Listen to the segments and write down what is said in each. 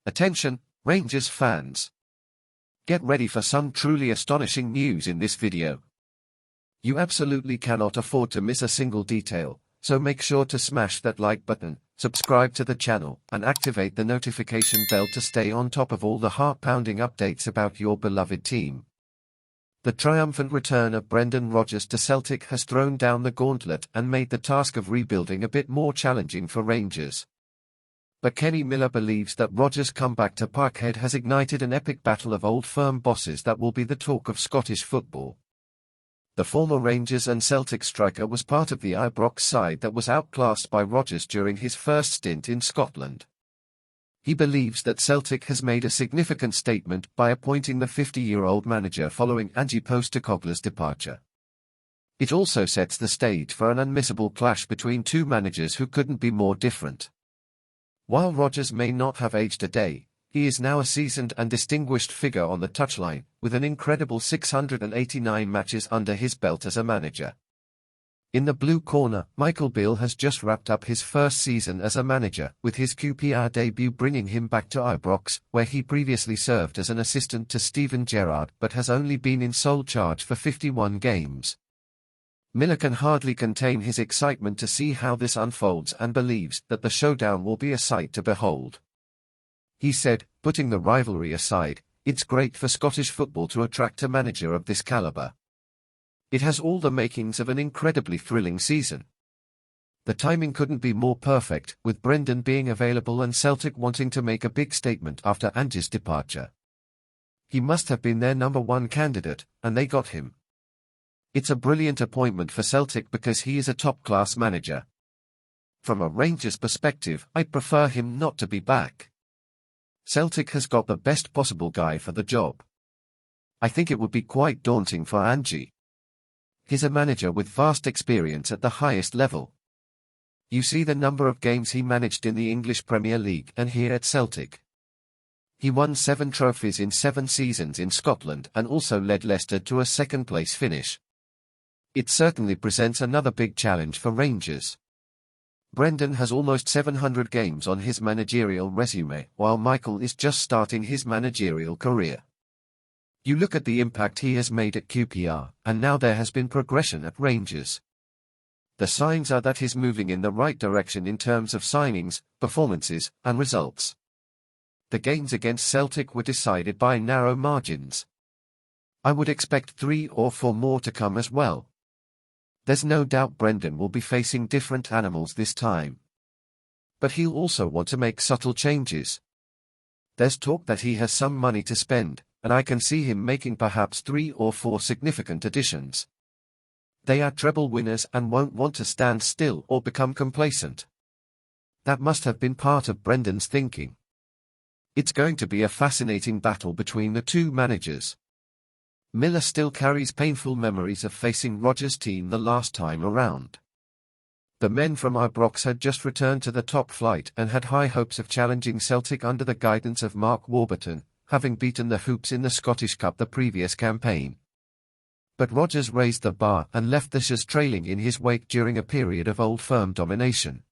Attention, Rangers fans! Get ready for some truly astonishing news in this video. You absolutely cannot afford to miss a single detail, so make sure to smash that like button, subscribe to the channel, and activate the notification bell to stay on top of all the heart-pounding updates about your beloved team. The triumphant return of Brendan Rodgers to Celtic has thrown down the gauntlet and made the task of rebuilding a bit more challenging for Rangers. But Kenny Miller believes that Rodgers' comeback to Parkhead has ignited an epic battle of old firm bosses that will be the talk of Scottish football. The former Rangers and Celtic striker was part of the Ibrox side that was outclassed by Rodgers during his first stint in Scotland. He believes that Celtic has made a significant statement by appointing the 50-year-old manager following Ange Postecoglou's departure. It also sets the stage for an unmissable clash between two managers who couldn't be more different. While Rodgers may not have aged a day, he is now a seasoned and distinguished figure on the touchline, with an incredible 689 matches under his belt as a manager. In the blue corner, Michael Beale has just wrapped up his first season as a manager, with his QPR debut bringing him back to Ibrox, where he previously served as an assistant to Steven Gerrard but has only been in sole charge for 51 games. Miller can hardly contain his excitement to see how this unfolds and believes that the showdown will be a sight to behold. He said, putting the rivalry aside, it's great for Scottish football to attract a manager of this caliber. It has all the makings of an incredibly thrilling season. The timing couldn't be more perfect, with Brendan being available and Celtic wanting to make a big statement after Ange's departure. He must have been their number one candidate, and they got him. It's a brilliant appointment for Celtic because he is a top-class manager. From a Rangers perspective, I'd prefer him not to be back. Celtic has got the best possible guy for the job. I think it would be quite daunting for Ange. He's a manager with vast experience at the highest level. You see the number of games he managed in the English Premier League and here at Celtic. He won 7 trophies in 7 seasons in Scotland and also led Leicester to a second-place finish. It certainly presents another big challenge for Rangers. Brendan has almost 700 games on his managerial resume, while Michael is just starting his managerial career. You look at the impact he has made at QPR, and now there has been progression at Rangers. The signs are that he's moving in the right direction in terms of signings, performances, and results. The games against Celtic were decided by narrow margins. I would expect 3 or 4 more to come as well. There's no doubt Brendan will be facing different animals this time. But he'll also want to make subtle changes. There's talk that he has some money to spend, and I can see him making perhaps 3 or 4 significant additions. They are treble winners and won't want to stand still or become complacent. That must have been part of Brendan's thinking. It's going to be a fascinating battle between the two managers. Miller still carries painful memories of facing Rodgers' team the last time around. The men from Ibrox had just returned to the top flight and had high hopes of challenging Celtic under the guidance of Mark Warburton, having beaten the Hoops in the Scottish Cup the previous campaign. But Rodgers raised the bar and left the Sharks trailing in his wake during a period of old firm domination.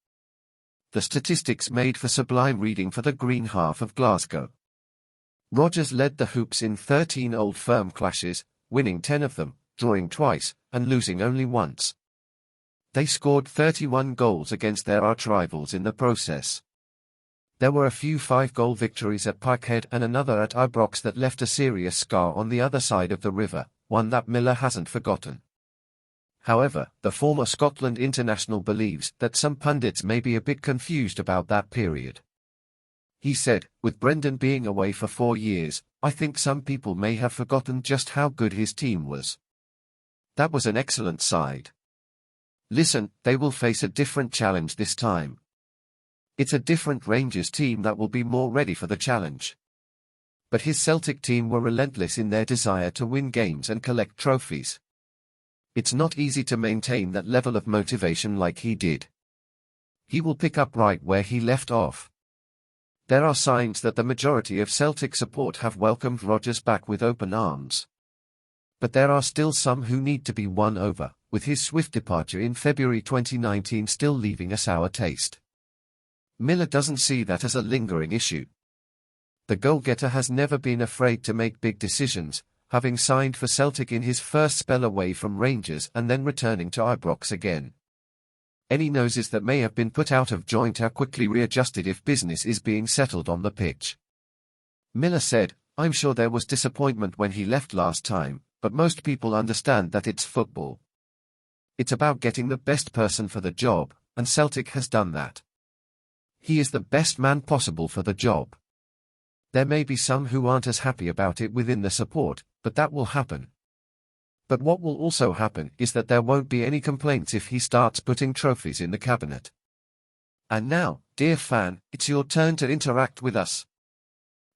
The statistics made for sublime reading for the green half of Glasgow. Rodgers led the Hoops in 13 Old Firm clashes, winning 10 of them, drawing twice, and losing only once. They scored 31 goals against their arch-rivals in the process. There were a few 5-goal victories at Parkhead and another at Ibrox that left a serious scar on the other side of the river, one that Miller hasn't forgotten. However, the former Scotland international believes that some pundits may be a bit confused about that period. He said, with Brendan being away for 4 years, I think some people may have forgotten just how good his team was. That was an excellent side. Listen, they will face a different challenge this time. It's a different Rangers team that will be more ready for the challenge. But his Celtic team were relentless in their desire to win games and collect trophies. It's not easy to maintain that level of motivation like he did. He will pick up right where he left off. There are signs that the majority of Celtic support have welcomed Rodgers back with open arms. But there are still some who need to be won over, with his swift departure in February 2019 still leaving a sour taste. Miller doesn't see that as a lingering issue. The goalgetter has never been afraid to make big decisions, having signed for Celtic in his first spell away from Rangers and then returning to Ibrox again. Any noses that may have been put out of joint are quickly readjusted if business is being settled on the pitch. Miller said, "I'm sure there was disappointment when he left last time, but most people understand that it's football. It's about getting the best person for the job, and Celtic has done that. He is the best man possible for the job. There may be some who aren't as happy about it within the support, but that will happen. But what will also happen is that there won't be any complaints if he starts putting trophies in the cabinet." And now, dear fan, it's your turn to interact with us.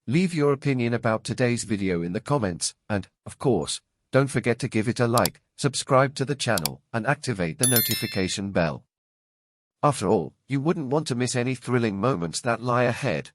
Leave your opinion about today's video in the comments, and, of course, don't forget to give it a like, subscribe to the channel, and activate the notification bell. After all, you wouldn't want to miss any thrilling moments that lie ahead.